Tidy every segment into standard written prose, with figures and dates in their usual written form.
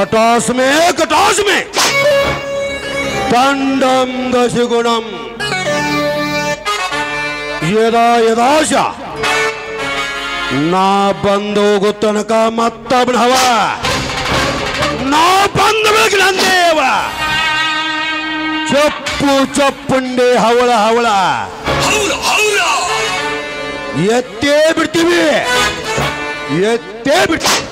ATAS में कटास में दंडम दशगुणम यदा यदाश ನಾ ಬಂದು ಹೋಗೋ ತನಕ ಮತ್ತೊಬ್ಬನವ ನಾ ಬಂದ ಬೆಳಗ್ಗೆ ನಂದೇವ ಚಪ್ಪು ಚಪ್ಪುಂಡೆ ಹವಳ ಹವಳ ಎತ್ತೇ ಬಿಡ್ತೀವಿ ಎತ್ತೇ ಬಿಡ್ತೀವಿ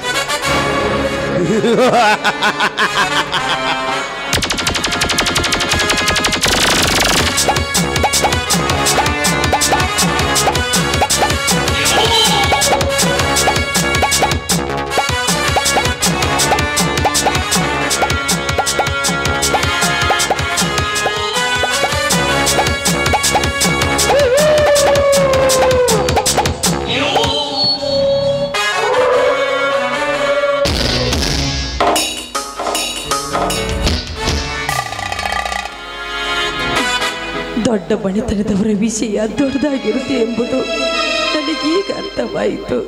ದೊಡ್ಡ ಬಣಿತನದವರ ವಿಷಯ ದೊಡ್ಡದಾಗಿರುತ್ತೆ ಎಂಬುದು ನನಗೀಗ ಅರ್ಥವಾಯಿತು.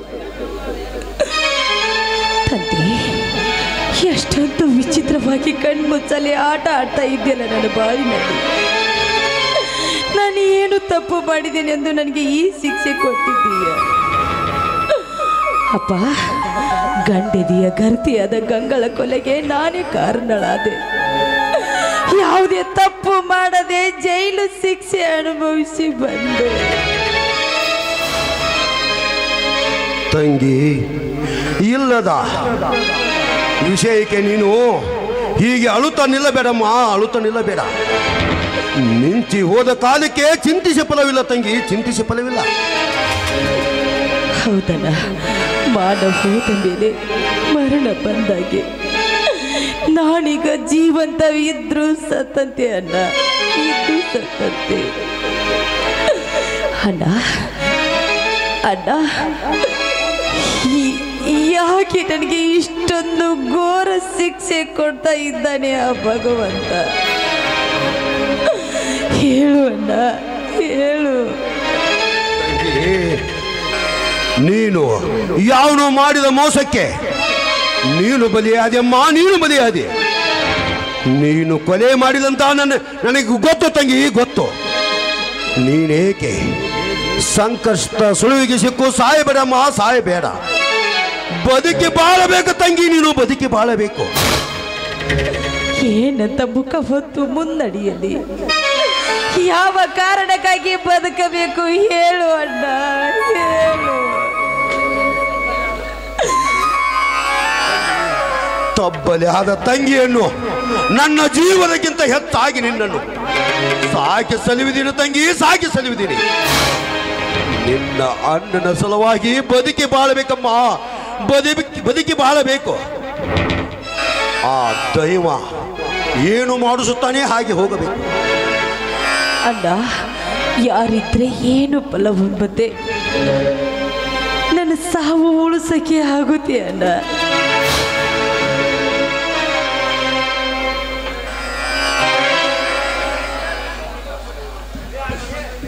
ತಂದೆ, ಎಷ್ಟೊಂದು ವಿಚಿತ್ರವಾಗಿ ಕಣ್ಮುಚ್ಚಲೆ ಆಟ ಆಡ್ತಾ ಇದ್ದೆಲ್ಲ ನನ್ನ ಬಾಳಿನಲ್ಲಿ. ನಾನು ಏನು ತಪ್ಪು ಮಾಡಿದ್ದೇನೆ ಎಂದು ನನಗೆ ಈ ಶಿಕ್ಷೆ ಕೊಟ್ಟಿದ್ದೀಯ ಅಪ್ಪ. ಗಂಡೆದಿಯ ಗರ್ತಿಯಾದ ಗಂಗಳ ಕೊಲೆಗೆ ನಾನೇ ಕಾರಣಳಾದೆ. ಯಾವುದೇ ತಪ್ಪು ಮಾಡದೆ ಜೈಲು ಶಿಕ್ಷೆ ಅನುಭವಿಸಿ ಬಂದೆ. ತಂಗಿ, ಇಲ್ಲದ ವಿಷಯಕ್ಕೆ ನೀನು ಹೀಗೆ ಅಳುತ್ತಾ ನಿಲ್ಲಬೇಡಮ್ಮ, ಅಳುತ್ತಾ ನಿಲ್ಲಬೇಡ. ನಿಂತಿ ಹೋದ ಕಾಲಕ್ಕೆ ಚಿಂತಿಸಿ ಫಲವಿಲ್ಲ ತಂಗಿ, ಚಿಂತಿಸಿ ಫಲವಿಲ್ಲ. ಹೌದಲ್ಲ, ಮಾಡ ಹೋದ ಮೇಲೆ ಮರಣ ಬಂದಾಗೆ ನಾನೀಗ ಜೀವಂತವಿದ್ರು ಸತ್ತಂತೆ ಅಣ್ಣ, ಇದ್ದು ಸತ್ತಂತೆ ಅಣ್ಣ. ಅಣ್ಣ, ಯಾಕೆ ನನಗೆ ಇಷ್ಟೊಂದು ಘೋರ ಶಿಕ್ಷೆ ಕೊಡ್ತಾ ಇದ್ದಾನೆ ಆ ಭಗವಂತ? ಹೇಳು ಅಣ್ಣ, ಹೇಳು. ನೀನು ಯಾವನು ಮಾಡಿದ ಮೋಸಕ್ಕೆ ನೀನು ಬಲಿಯಾದೆಮ್ಮ, ನೀನು ಬಲಿಯಾದೆ. ನೀನು ಕೊಲೆ ಮಾಡಿದಂತ ನನಗೆ ಗೊತ್ತು ತಂಗಿ, ಗೊತ್ತು. ನೀನೇಕೆ ಸಂಕಷ್ಟ ಸುಳುವಿಗೆ ಸಿಕ್ಕು ಸಾಯಬೇಡಮ್ಮ, ಸಾಯಬೇಡ. ಬದುಕಿ ಬಾಳಬೇಕು ತಂಗಿ, ನೀನು ಬದುಕಿ ಬಾಳಬೇಕು. ಏನಂತ ಮುಖ ಹೊತ್ತು ಮುನ್ನಡಿಯಲ್ಲಿ ಯಾವ ಕಾರಣಕ್ಕಾಗಿ ಬದುಕಬೇಕು ಹೇಳು ಅಣ್ಣ, ಹೇಳು. ತಬ್ಬಲಿ ಆದ ತಂಗಿಯನ್ನು ನನ್ನ ಜೀವನಕ್ಕಿಂತ ಹೆಚ್ಚಾಗಿ ನಿನ್ನನ್ನು ಸಾಕಿ ಸಲುವಿದೀನಿ ತಂಗಿ, ಸಾಕಿ ಸಲುವಿದೀನಿ. ನಿನ್ನ ಅಣ್ಣನ ಸಲುವಾಗಿ ಬದುಕಿ ಬಾಳಬೇಕಮ್ಮ, ಬದುಕಿ ಬಾಳಬೇಕು. ಆ ದೈವ ಏನು ಮಾಡಿಸುತ್ತಾನೆ ಹಾಗೆ ಹೋಗಬೇಕು. ಅಣ್ಣ, ಯಾರಿದ್ರೆ ಏನು ಫಲವೆಂಬಂತೆ ನನ್ನ ಸಾವು ಉಳಿಸಕ್ಕೆ ಆಗುತ್ತೆ ಅಣ್ಣ.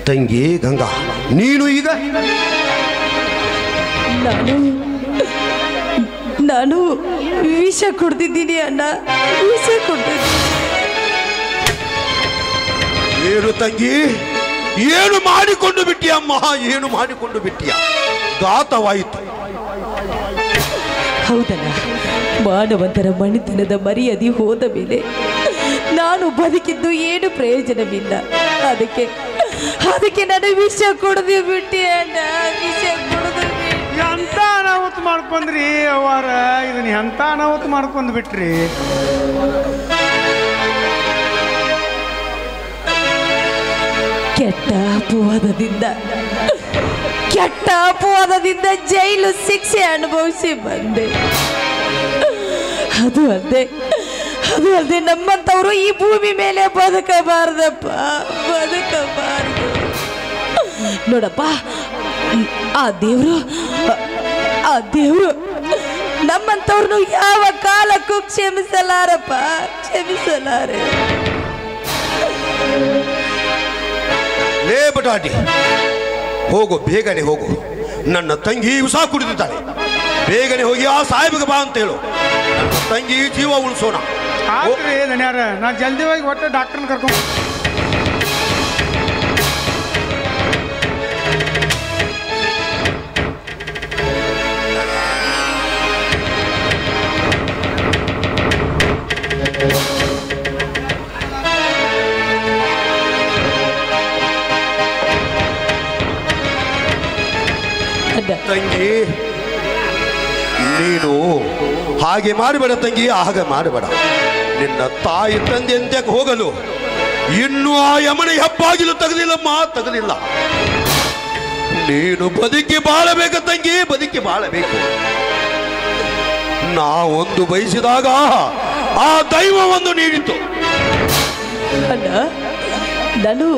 ತಂಗಿ ಗಂಗಾ, ನೀನು ಈಗ ನಾನು ವಿಷ ಕುಡ್ದಿದ್ದೀನಿ ಅಣ್ಣ, ವಿಷ ಕುಡ್ದಿದ್ದೀನಿ. ಏನು ತಂಗಿ, ಏನು ಮಾಡಿಕೊಂಡು ಬಿಟ್ಟಿಯಮ್ಮ, ಏನು ಮಾಡಿಕೊಂಡು ಬಿಟ್ಟಿಯ? ಘಾತವಾಯಿತು. ಹೌದಲ್ಲ, ಮಾನವಂತರ ಮಣಿತನದ ಮರ್ಯಾದೆ ಹೋದ ಮೇಲೆ ನಾನು ಬದುಕಿದ್ದು ಏನು ಪ್ರಯೋಜನವಿಲ್ಲ. ಅದಕ್ಕೆ ನಾನು ವಿಷ ಕುಡಿದು ಬಿಟ್ಟಿ ಅಣ್ಣ, ವಿಷ ಕುಡಿದು. ಎಂತ ಅನಾಹುತ ಮಾಡ್ಕೊಂಡ್ರಿ ಅವರ, ಇದನ್ನ ಎಂತ ಅನಾಹುತ ಮಾಡ್ಕೊಂಡ್ ಬಿಟ್ರಿ? ಕೆಟ್ಟ ಅಪವಾದದಿಂದ ಜೈಲು ಶಿಕ್ಷೆ ಅನುಭವಿಸಿ ಬಂದೆ. ಅದು ಅಲ್ಲದೆ ನಮ್ಮಂತವರು ಈ ಭೂಮಿ ಮೇಲೆ ಬದುಕಬಾರ್ದಪ್ಪ, ಬದುಕಬಾರ್ದು. ನೋಡಪ್ಪ, ಆ ದೇವ್ರು ನಮ್ಮಂತವ್ರನ್ನು ಯಾವ ಕಾಲಕ್ಕೂ ಕ್ಷಮಿಸಲಾರಪ್ಪ, ಕ್ಷಮಿಸಲಾರೆ. ಲೇ ಬಟಾಟಿ, ಹೋಗು, ಬೇಗನೆ ಹೋಗು. ನನ್ನ ತಂಗಿ ವಿಷ ಕುಡಿದಿದ್ದಾಳೆ. ಬೇಗನೆ ಹೋಗಿ ಆ ಸಾಹೇಬ್ಗೆ ಬಾ ಅಂತ ಹೇಳು. ನನ್ನ ತಂಗಿ ಜೀವ ಉಳಿಸೋಣ. ಆದ್ರಿ ದಣ್ಯಾರ ನಾ ಜಲ್ದಿ ಹೋಗಿ ಒಟ್ಟು ಡಾಕ್ಟರ್ನ ಕರ್ಕೊಂಡು ತಂಗಿ ನೀನು ಹಾಗೆ ಮಾಡಬೇಡ ತಂಗಿ, ಹಾಗೆ ಮಾಡಬೇಡ. ನಿನ್ನ ತಾಯಿ ತಂದೆ ಅಂತ್ಯಕ್ಕೆ ಹೋಗಲು ಇನ್ನೂ ಆ ಯಮನ ಹೆಬ್ಬಾಗಿಲು ತೆಗೆದಿಲ್ಲಮ್ಮ, ತೆಗೆದಿಲ್ಲ. ನೀನು ಬದುಕಿ ಬಾಳಬೇಕು ತಂಗಿ, ಬದುಕಿ ಬಾಳಬೇಕು. ನಾವೊಂದು ಬಯಸಿದಾಗ ಆ ದೈವ ಒಂದು ನೀಡಿತು. ಅಣ್ಣ, ನಾನು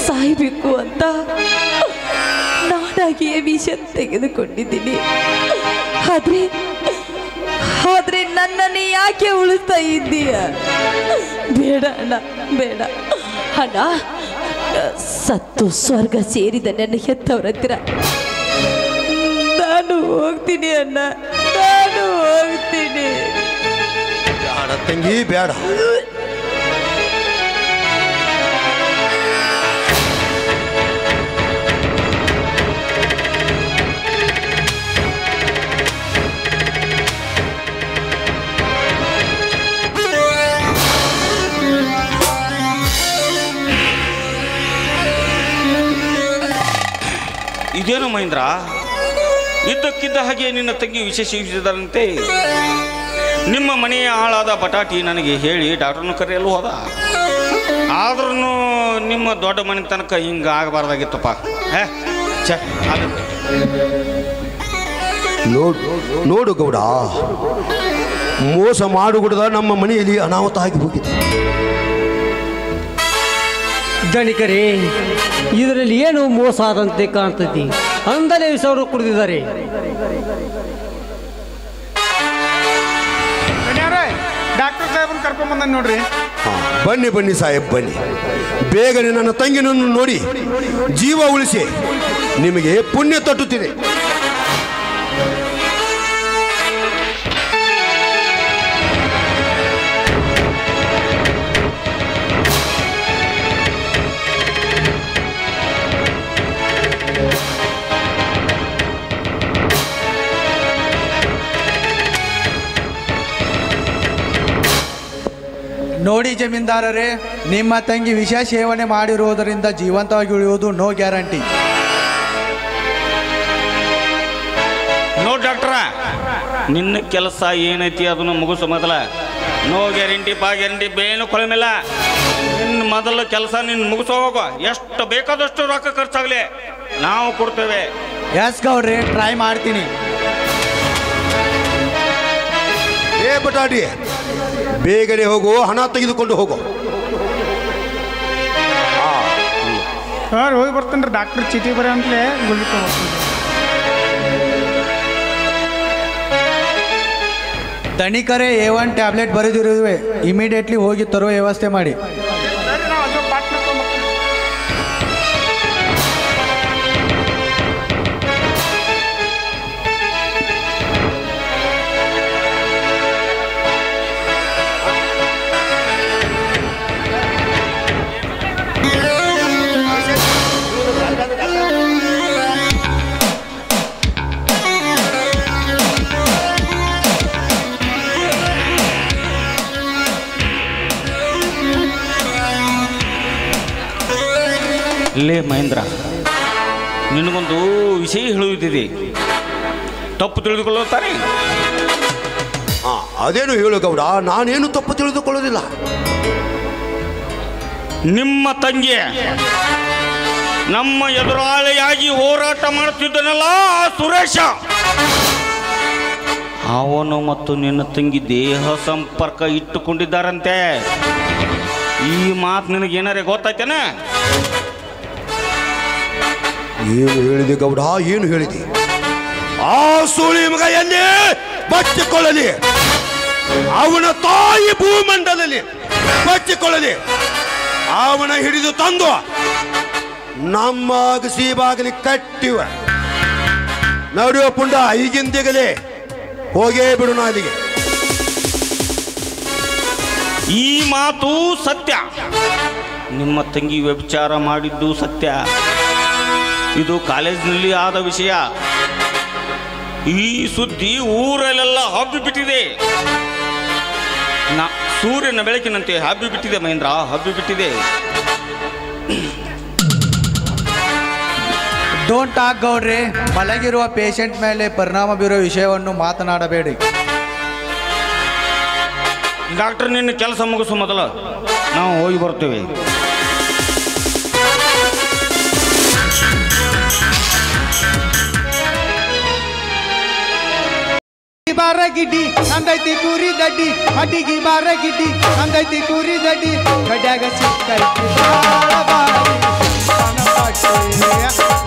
ಸಾಯ್ಬೇಕು ಅಂತ ನಾನಾಗಿಯೇ ವಿಷ ತೆಗೆದುಕೊಂಡಿದ್ದೀನಿ. ಆದ್ರೆ ನನ್ನನ್ನು ಯಾಕೆ ಉಳಿಸ್ತಾ ಇದ್ದೀಯ? ಬೇಡ ಅಣ್ಣ, ಬೇಡ ಅಣ್ಣ. ಸತ್ತು ಸ್ವರ್ಗ ಸೇರಿದ ನನ್ನ ಹೆತ್ತವ್ರ ಹತ್ರ ನಾನು ಹೋಗ್ತೀನಿ ಅಣ್ಣ, ನಾನು ಹೋಗ್ತೀನಿ. ಬೇಡ ತಂಗಿ, ಬೇಡ. ಇದೇನು ಮಹೇಂದ್ರ, ಇದ್ದಕ್ಕಿದ್ದ ಹಾಗೆ ನಿನ್ನ ತಂಗಿ ವಿಶೇಷ ಸೇವಿಸಿದಂತೆ ನಿಮ್ಮ ಮನೆಯ ಹಾಳಾದ ಬಟಾಟಿ ನನಗೆ ಹೇಳಿ ಡಾಕ್ಟರ್ನ ಕರೆಯಲು ಹೋದ. ಆದ್ರೂ ನಿಮ್ಮ ದೊಡ್ಡ ಮನೆ ತನಕ ಹಿಂಗೆ ಆಗಬಾರ್ದಾಗಿತ್ತಪ್ಪ. ನೋಡು ಗೌಡ, ಮೋಸ ಮಾಡುಗುಡದ ನಮ್ಮ ಮನೆಯಲ್ಲಿ ಅನಾಹುತ ಆಗಿ ಹೋಗಿದೆ. ಧನಿಕರೇ, ಇದರಲ್ಲಿ ಏನು ಮೋಸ ಆದಂತೆ ಕಾಣ್ತೈತಿ? ಅಂದಲೇ ವಿಷವರು ಕುಡಿದಿದ್ದಾರೆ. ಡಾಕ್ಟರ್ ಸಾಹೇಬ್ನ ಕರ್ಕೊಂಬಂದ ನೋಡ್ರಿ. ಬನ್ನಿ ಬನ್ನಿ ಸಾಹೇಬ್, ಬನ್ನಿ. ಬೇಗನೆ ನನ್ನ ತಂಗಿನನ್ನು ನೋಡಿ ಜೀವ ಉಳಿಸಿ, ನಿಮಗೆ ಪುಣ್ಯ ತಟ್ಟುತ್ತಿದೆ. ನೋಡಿ ಜಮೀನ್ದಾರರೇ, ನಿಮ್ಮ ತಂಗಿ ವಿಷ ಸೇವನೆ ಮಾಡಿರುವುದರಿಂದ ಜೀವಂತವಾಗಿ ಉಳಿಯುವುದು ನೋ ಗ್ಯಾರಂಟಿ. ನೋ ಡಾಕ್ಟ್ರ, ನಿನ್ನ ಕೆಲಸ ಏನೈತಿ ಅದನ್ನು ಮುಗಿಸು ಮೊದಲ. ನೋ ಗ್ಯಾರಂಟಿ ಪಾ ಗ್ಯಾರಂಟಿ ಬೇನು ಕೊಳಮಿಲ್ಲ. ನಿನ್ನ ಮೊದಲ ಕೆಲಸ ನಿನ್ನ ಮುಗಿಸೋ ಹೋಗೋ. ಎಷ್ಟು ಬೇಕಾದಷ್ಟು ರೊಕ್ಕ ಖರ್ಚಾಗಲಿ ನಾವು ಕೊಡ್ತೇವೆ. ಎಸ್ ಗೌಡ್ರಿ, ಟ್ರೈ ಮಾಡ್ತೀನಿ. ಏ ಬಟಾಟಿ, ಬೇಗನೆ ಹೋಗು, ಹಣ ತೆಗೆದುಕೊಂಡು ಹೋಗು. ಸರ್ ಹೋಗಿ ಬರ್ತೀನಿ ರೀ. ಡಾಕ್ಟರ್ ಚೀಟಿ ಬರೀ ಅಂತಲೇ ಗುಳಿ ತಗೋತೀನಿ. ಧನಿಕರೇ, A1 ಟ್ಯಾಬ್ಲೆಟ್ ಬರೆದಿರುವೆ, ಇಮಿಡಿಯೇಟ್ಲಿ ಹೋಗಿ ತರುವ ವ್ಯವಸ್ಥೆ ಮಾಡಿ. ಲೇ ಮಹೇಂದ್ರ, ನಿನಗೊಂದು ವಿಷಯ ಹೇಳುವುದಿದೆ, ತಪ್ಪು ತಿಳಿದುಕೊಳ್ಳುತ್ತಾರೆ. ಅದೇನು ಹೇಳು ಗೌಡ, ನಾನೇನು ತಪ್ಪು ತಿಳಿದುಕೊಳ್ಳೋದಿಲ್ಲ. ನಿಮ್ಮ ತಂಗಿ ನಮ್ಮ ಎದುರಾಳಿಯಾಗಿ ಹೋರಾಟ ಮಾಡುತ್ತಿದ್ದನಲ್ಲ ಆ ಸುರೇಶ, ಅವನು ಮತ್ತು ನಿನ್ನ ತಂಗಿ ದೇಹ ಸಂಪರ್ಕ ಇಟ್ಟುಕೊಂಡಿದ್ದಾರಂತೆ. ಈ ಮಾತು ನಿನಗೇನಾರೇ ಗೊತ್ತಾಯ್ತೇನೆ? ಏನು ಹೇಳಿದೆ ಗೌಡ, ಏನು ಹೇಳಿದೆ? ಆ ಸುಳಿ ಮಗ ಎಲ್ಲಿ ಬಚ್ಚಿಕೊಳ್ಳಲಿ, ಅವನ ತಾಯಿ ಭೂಮಂಡಲದಲ್ಲಿ ಬಚ್ಚಿಕೊಳ್ಳಲಿ. ಅವನ ಹಿಡಿದು ತಂದು ನಮ್ಮ ಅಗಸಿ ಬಾಗಿಲಿ ಕಟ್ಟಿವ. ನಡೆಯುವ ಪುಂಡ ಈಗಿಂದೀಗಲೇ ಹೋಗೇ ಬಿಡು ಅಲ್ಲಿಗೆ. ಈ ಮಾತು ಸತ್ಯ. ನಿಮ್ಮ ತಂಗಿ ವ್ಯಭಿಚಾರ ಮಾಡಿದ್ದು ಸತ್ಯ. ಇದು ಕಾಲೇಜಿನಲ್ಲಿ ಆದ ವಿಷಯ. ಈ ಸುದ್ದಿ ಊರಲ್ಲೆಲ್ಲ ಹಬ್ಬಿಬಿಟ್ಟಿದೆ. ಸೂರ್ಯನ ಬೆಳಕಿನಂತೆ ಹಬ್ಬಿಬಿಟ್ಟಿದೆ ಮಹೇಂದ್ರ, ಹಬ್ಬಿಬಿಟ್ಟಿದೆ. ಡೋಂಟ್ ಟಾಕ್ ಗೌಡ್ರೆ. ಮಲಗಿರುವ ಪೇಷಂಟ್ ಮೇಲೆ ಪರಿಣಾಮ ಬೀರುವ ವಿಷಯವನ್ನು ಮಾತನಾಡಬೇಡಿ. ಡಾಕ್ಟರ್, ನಿನ್ನ ಕೆಲಸ ಮುಗಿಸು ಮೊದಲು, ನಾವು ಹೋಗಿ ಬರ್ತೇವೆ. ಬಾರ ಗಿಡ್ಡಿ ಅಂದೈತಿ ಕೂರಿ ದಡ್ಡಿ, ಅಡ್ಡಿಗಿ ಬಾರ ಗಿಡ್ಡಿ ಅಂದೈತಿ ಕೂರಿ ದಡ್ಡಿ, ಗಡ್ಯಾಗ ಸಿಕ್ಕೈತಿ ಬಾಳ ಬಾರಿ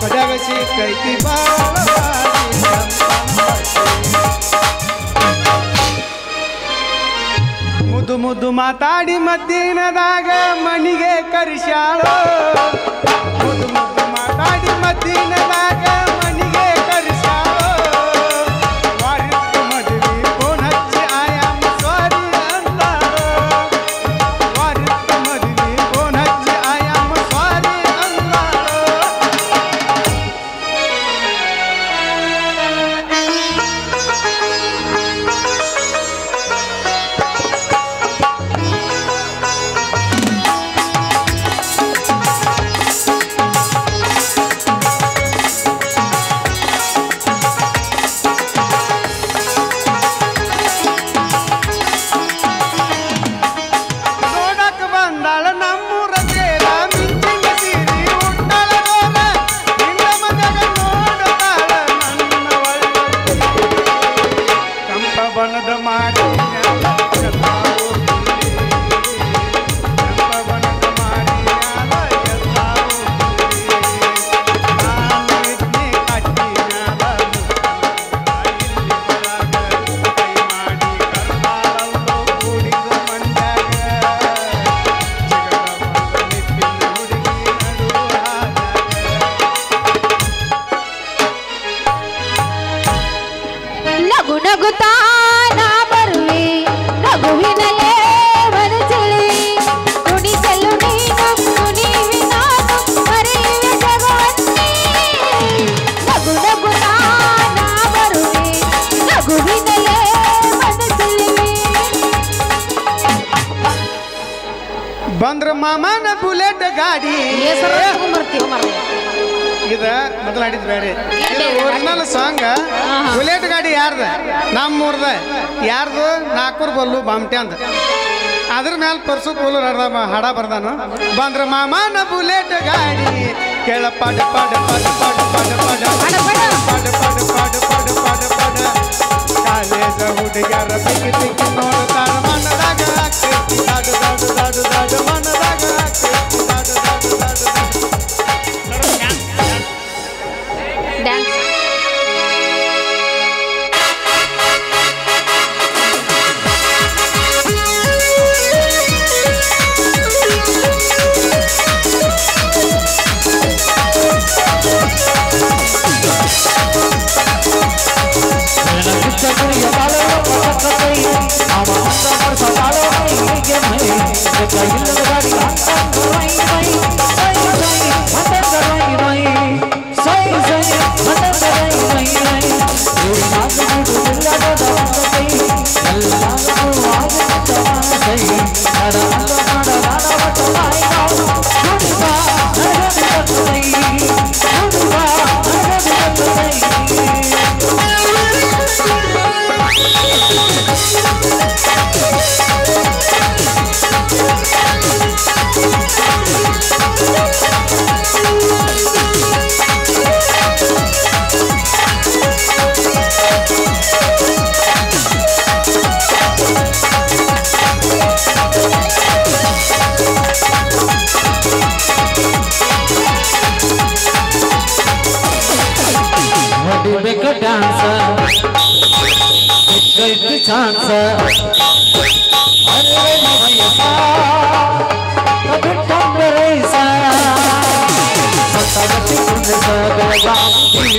ಗಡ್ಯಾಗ ಸಿಕ್ಕೈತಿ ಬಾಳ ಮುದ್ದು ಮುದ್ದು ಮಾತಾಡಿ ಮಧ್ಯಾಹ್ನದಾಗ ಮನಿಗೆ ಕರಿಸ್ಯಾಳೋ. ಮುದ್ದು ಮುದ್ದು ಮಾತಾಡಿ ಮಧ್ಯಾಹ್ನದಾಗ ಮನಿಗೆ ಕರಿಸ್ಯಾಳೋ. ವಾರಿತ್ತು ಮದುವೆ ಫೋನ್ ಹಚ್ಚಿ ಆಯಾಮ ಸಾರಿ ಅಂದಾಳೋ. ವಾರಿತ್ತು ಮದುವೆ ಫೋನ್ ಹಚ್ಚಿ ಆಯಾಮ ಸಾರಿ ಅಂದಾಳೋ. ಬಂದ್ರ ಮಾಮನ ಬುಲೆಟ್ ಗಾಡಿ ಇದ ಮೊದಲಾಡಿದ್ ಬೇರೆ. Original song. ಬುಲೆಟ್ ಗಾಡಿ ಯಾರ್ದ? ನಮ್ಮೂರ್ದ. ಯಾರ್ದು? ನಾಲ್ಕೂರ್ ಬಲ್ಲು ಬಾಮ್ಟೆ ಅಂದ. ಅದ್ರ ಮ್ಯಾಲ ಪರ್ಸು ಕೋಲು ಹಾಡ ಬರ್ದಾನು. ಬಂದ್ರ ಮಾಮನ ಬುಲೆಟ್ ಗಾಡಿ ಕೇಳ ಪಾಡ ಪಾಡ ಪಾಡ ಪಾಡ ಪಾಡ ಪಾಡ ಪಾಡ ಪಾಡ ಪಾಡ ಪಾಡ ಪಾಡ ಪಾಡ ಪಾಡ ಕಾಲೇಜ ಹುಡುಗ್ಯಾರ ಬಿಗಿ ಬಿಗಿ ನೋಡ್ತಾರ ಮನದಾಗ ಆಗ್ತೈತಿ ದಾಡು ದಾಡು ದಾಡು ದಾಡು ಮನದಾಗ ಆಗ್ತೈತಿ ದಾಡು ದಾಡು ದಾಡು ಡ್ಯಾನ್ಸ್.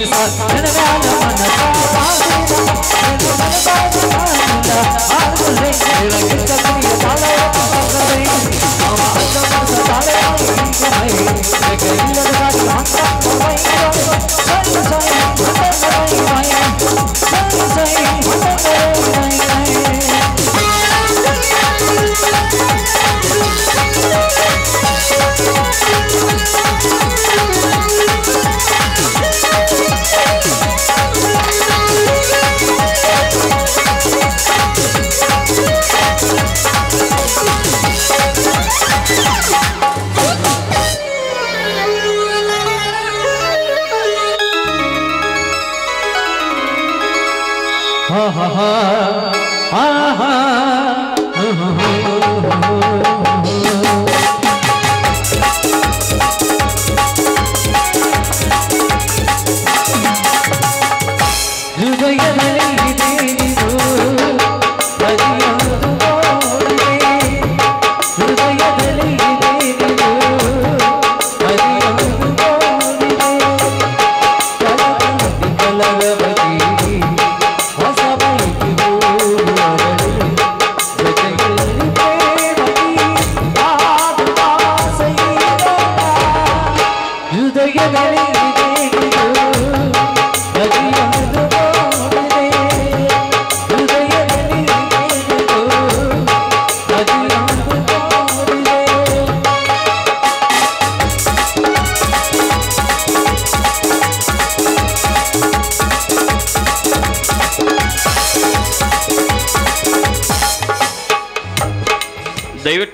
Sa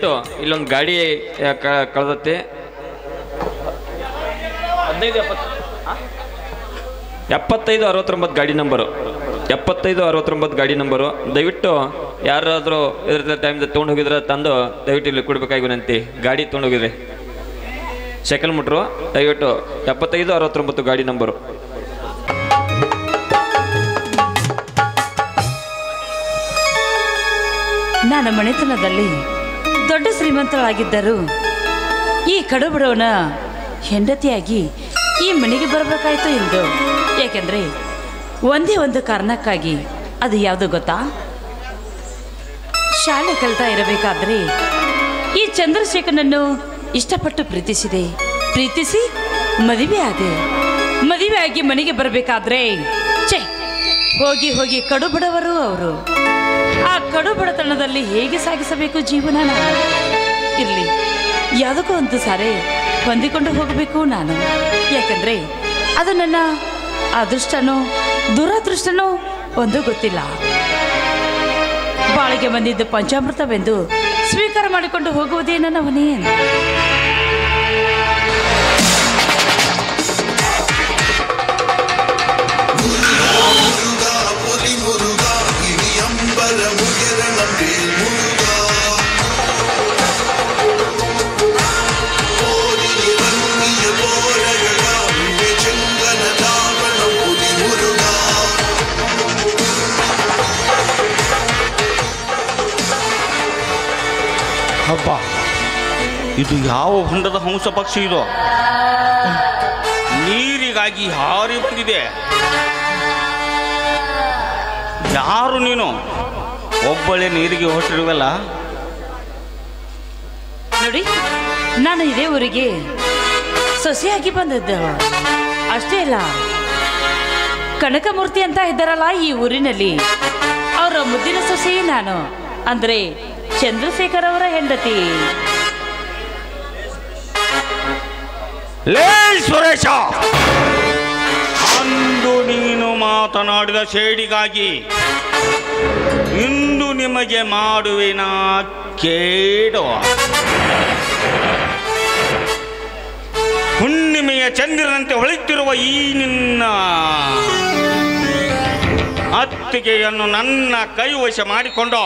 ದಯವಿಟ್ಟು ಇಲ್ಲೊಂದು ಗಾಡಿ ಕಳೆದತ್ತೆ 7569 ಗಾಡಿ ನಂಬರು 7569 ಗಾಡಿ ನಂಬರು. ದಯವಿಟ್ಟು ಯಾರಾದರೂ ಇದ್ರ ಟೈಮ್ದಾಗ ತೊಗೊಂಡು ಹೋಗಿದ್ರೆ ತಂದು ದಯವಿಟ್ಟು ಇಲ್ಲಿ ಕೊಡ್ಬೇಕಾಗಿ ವಿನಂತಿ. ಗಾಡಿ ತೊಗೊಂಡು ಹೋಗಿದ್ರೆ ಸೈಕಲ್ ಮುಟ್ರು ದಯವಿಟ್ಟು 7569 ಗಾಡಿ ನಂಬರು. ನನ್ನ ಮನೆತನದಲ್ಲಿ ದೊಡ್ಡ ಶ್ರೀಮಂತರಾಗಿದ್ದರು ಈ ಕಡುಬಡವನ ಹೆಂಡತಿಯಾಗಿ ಈ ಮನೆಗೆ ಬರಬೇಕಾಯ್ತು ಎಂದು. ಯಾಕೆಂದ್ರೆ ಒಂದೇ ಒಂದು ಕಾರಣಕ್ಕಾಗಿ. ಅದು ಯಾವುದು ಗೊತ್ತಾ? ಶಾಲೆ ಕಲಿತಾ ಇರಬೇಕಾದ್ರೆ ಈ ಚಂದ್ರಶೇಖರನನ್ನು ಇಷ್ಟಪಟ್ಟು ಪ್ರೀತಿಸಿ ಮದುವೆ ಆಗಿ ಮನೆಗೆ ಬರಬೇಕಾದ್ರೆ ಹೋಗಿ ಕಡುಬಡವರು ಅವರು. ಆ ಕಡುಬಡತನದಲ್ಲಿ ಹೇಗೆ ಸಾಗಿಸಬೇಕು ಜೀವನ? ಇರಲಿ, ಯಾವುದಕ್ಕೂ ಒಂದು ಸಾರಿ ಹೊಂದಿಕೊಂಡು ಹೋಗಬೇಕು ನಾನು. ಯಾಕಂದ್ರೆ ಅದು ನನ್ನ ಅದೃಷ್ಟನೋ ದುರದೃಷ್ಟನೋ ಒಂದು ಗೊತ್ತಿಲ್ಲ. ಬಾಳಿಗೆ ಬಂದಿದ್ದು ಪಂಚಾಮೃತವೆಂದು ಸ್ವೀಕಾರ ಮಾಡಿಕೊಂಡು ಹೋಗುವುದೇ ನನ್ನ ಹೊಣೆ. ಹಬ್ಬ, ಇದು ಯಾವ ಹೊಂಡದ ಹಂಸ ಪಕ್ಷಿ ಇದು? ನೀರಿಗಾಗಿ ಹಾರಿ ಬಂದಿದೆ. ಯಾರು ನೀನು? ಒಬ್ಬಳೆ ನೀರಿಗೆ ಹೊರಟಿರುವಲ್ಲ. ನೋಡಿ, ನಾನು ಇದೇ ಊರಿಗೆ ಸೊಸೆಯಾಗಿ ಬಂದದ್ದು ಅಷ್ಟೇ ಅಲ್ಲ, ಕನಕಮೂರ್ತಿ ಅಂತ ಇದ್ದಾರಲ್ಲ ಈ ಊರಿನಲ್ಲಿ, ಅವರ ಮುದ್ದಿನ ಸೊಸೆ ನಾನು. ಅಂದ್ರೆ ಚಂದ್ರಶೇಖರ್ ಅವರ ಹೆಂಡತಿ. ಲೇ ಸುರೇಶ, ಅಂದು ನೀನು ಮಾತನಾಡಿದ ಸೇಡಿಗಾಗಿ ಇಂದು ನಿಮಗೆ ಮಾಡುವಿನ ಕೇಡು. ಹುಣ್ಣಿಮೆಯ ಚಂದ್ರನಂತೆ ಹೊಳೆಯುತ್ತಿರುವ ಈ ನಿನ್ನ ಅತ್ತಿಗೆಯನ್ನು ನನ್ನ ಕೈವಶ ಮಾಡಿಕೊಂಡು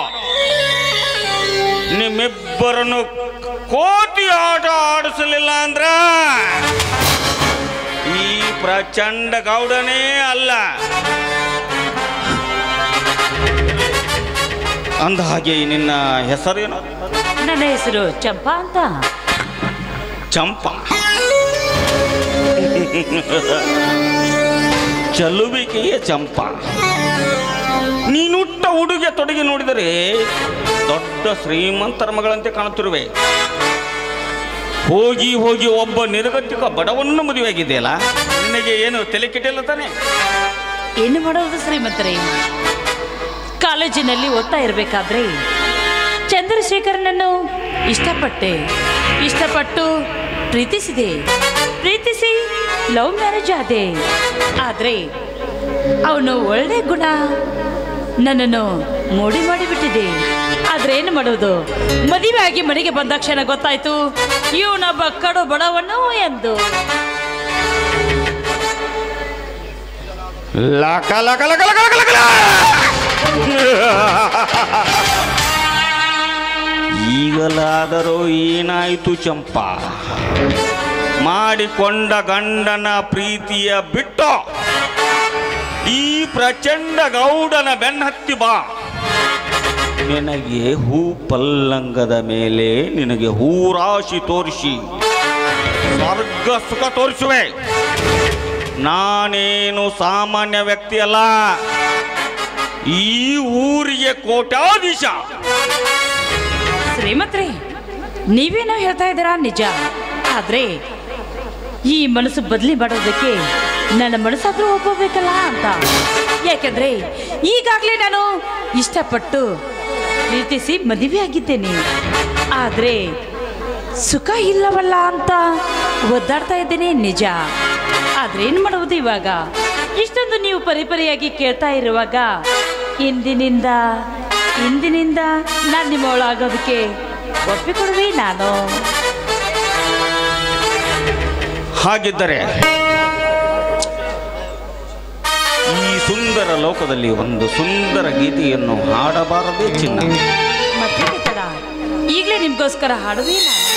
ನಿಮ್ಮಿಬ್ಬರನ್ನು ಕೋತಿ ಆಟ ಆಡಿಸಲಿಲ್ಲ ಅಂದ್ರ ಈ ಪ್ರಚಂಡ ಗೌಡನೇ ಅಲ್ಲ. ಅಂದ ಹಾಗೆ ನಿನ್ನ ಹೆಸರೇನು? ನನ್ನ ಹೆಸರು ಚಂಪಾ ಅಂತ. ಚಂಪಾ? ಚಲುವಿಕೆಯೇ ಚಂಪಾ. ನೀನುಟ್ಟ ಉಡುಗೆ ತೊಡಗಿ ನೋಡಿದರೆ ದೊಡ್ಡ ಶ್ರೀಮಂತರ ಮಗಳಂತೆ ಕಾಣುತ್ತಿರುವೆ. ಹೋಗಿ ಹೋಗಿ ಒಬ್ಬ ನಿರ್ಗತಿಕ ಬಡವನ್ನು ಮದುವೆಯಾಗಿದೆಯಲ್ಲ, ನಿನಗೆ ಏನು ತಲೆ ಕೆಟ್ಟಿಲ್ಲ ತಾನೆ? ಏನು ಮಾಡೋದು ಶ್ರೀಮಂತರೇ, ಕಾಲೇಜಿನಲ್ಲಿ ಓದ್ತಾ ಇರಬೇಕಾದ್ರೆ ಚಂದ್ರಶೇಖರನನ್ನು ಇಷ್ಟಪಟ್ಟು ಪ್ರೀತಿಸಿ ಲವ್ ಮ್ಯಾರೇಜ್ ಆದೆ. ಆದ್ರೆ ಅವನು ಒಳ್ಳೆ ಗುಣ ನನ್ನನ್ನು ಮೋಡಿ ಮಾಡಿಬಿಟ್ಟಿದೆ. ಆದ್ರೆ ಏನು ಮಾಡೋದು, ಮದುವೆ ಆಗಿ ಮನೆಗೆ ಬಂದ ಕ್ಷಣ ಗೊತ್ತಾಯ್ತು ಇವನೊಬ್ಬ ಕಡು ಬಡವನು ಎಂದು. ಲಕ ಲಕ ಲಕ ಲಕ ಲಕ ಲಕ. ಈಗಲಾದರೂ ಏನಾಯಿತು ಚಂಪಾ? ಮಾಡಿಕೊಂಡ ಗಂಡನ ಪ್ರೀತಿಯ ಬಿಟ್ಟು ಈ ಪ್ರಚಂಡ ಗೌಡನ ಬೆನ್ನತ್ತಿ ಬಾ. ನಿನಗೆ ಹೂ ಪಲ್ಲಂಗದ ಮೇಲೆ ನಿನಗೆ ಹೂರಾಶಿ ತೋರಿಸಿ ಸ್ವರ್ಗ ಸುಖ ತೋರಿಸುವೆ. ನಾನೇನು ಸಾಮಾನ್ಯ ವ್ಯಕ್ತಿ ಅಲ್ಲ, ಈ ಊರಿಗೆ ಕೋಟ್ಯಾಧೀಶ. ಶ್ರೀಮಂತ್ರಿ, ನೀವೇನೋ ಹೇಳ್ತಾ ಇದ್ದೀರಾ ನಿಜ. ಆದ್ರೆ ಈ ಮನಸ್ಸು ಬದಲಿ ಮಾಡೋದಕ್ಕೆ ನನ್ನ ಮನಸ್ಸಾದ್ರೂ ಒಪ್ಪಬೇಕಲ್ಲ ಅಂತ. ಯಾಕಂದ್ರೆ ಈಗಾಗಲೇ ನಾನು ಇಷ್ಟಪಟ್ಟು ಪ್ರೀತಿಸಿ ಮದುವೆ ಆಗಿದ್ದೇನೆ. ಆದ್ರೆ ಸುಖ ಇಲ್ಲವಲ್ಲ ಅಂತ ಒದ್ದಾಡ್ತಾ ಇದ್ದೇನೆ ನಿಜ. ಆದ್ರೆ ಏನು ಮಾಡುವುದು ಇವಾಗ? ಇಷ್ಟೊಂದು ನೀವು ಪರಿಪರಿಯಾಗಿ ಕೇಳ್ತಾ ಇರುವಾಗ ಇಂದಿನಿಂದ ನಾನು ನಿಮ್ಮ ಒಳಾಗೋದಕ್ಕೆ ಒಪ್ಪಿಕೊಡುವೆ ನಾನು. ಹಾಗಿದ್ದರೆ ಈ ಸುಂದರ ಲೋಕದಲ್ಲಿ ಒಂದು ಸುಂದರ ಗೀತೆಯನ್ನು ಹಾಡಬಾರದೇ ಚಿನ್ನ? ಮತ್ತೆ ತಡ, ಈಗಲೇ ನಿಮ್ಗೋಸ್ಕರ ಹಾಡುವೆ ನಾನು.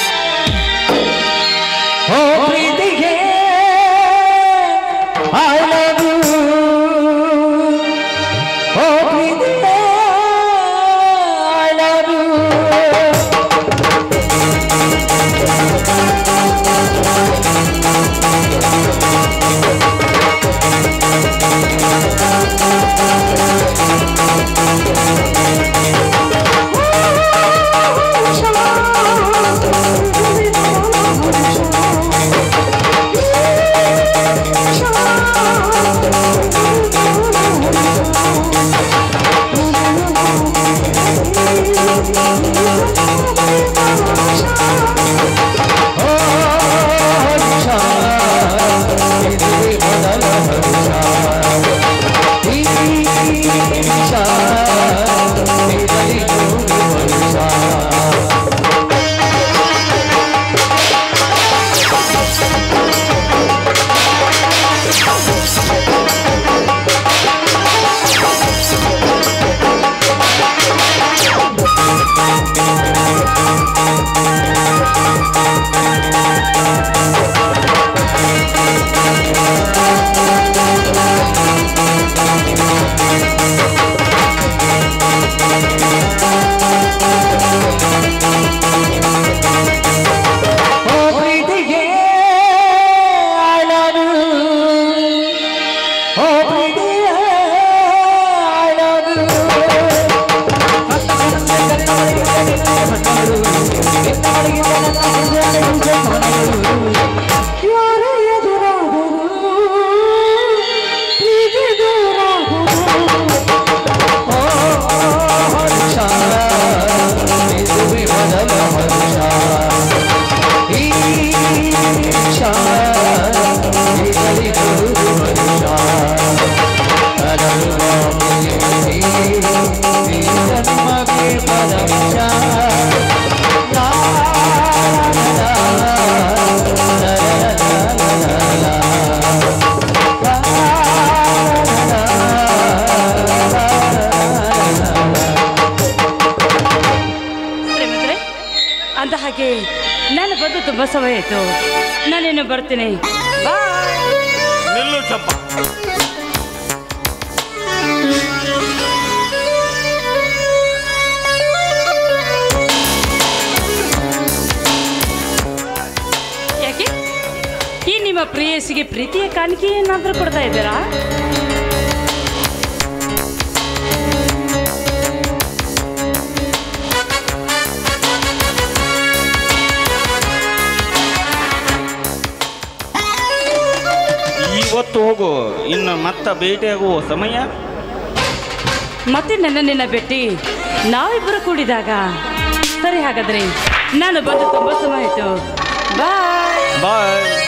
ನಾನು ಬಂದು ತುಂಬಾ ಸಮಯ ಆಯ್ತು, ನಾನೇನು ಬರ್ತೀನಿ. ನಿಲ್ಲು ಚಂಪ. ಯಾಕೆ ಈ ನಿಮ್ಮ ಪ್ರೇಯಸಿಗೆ ಪ್ರೀತಿಯ ಕಾಣಿಕೆ ಏನಾದ್ರೂ ಕೊಡ್ತಾ ಇದ್ದೀರಾ? ಇವತ್ತು ಹೋಗು, ಇನ್ನು ಮತ್ತೆ ಭೇಟಿಯಾಗುವ ಸಮಯ. ಮತ್ತೆ ನಿನ್ನ ಭೇಟಿ ನಾವಿಬ್ಬರು ಕೂಡಿದಾಗ ಸರಿ. ಹಾಗಾದ್ರೆ ನಾನು ಬಂದು ತುಂಬಾ ಸಮಯ ಆಯ್ತು. ಬಾಯ್ ಬಾಯ್.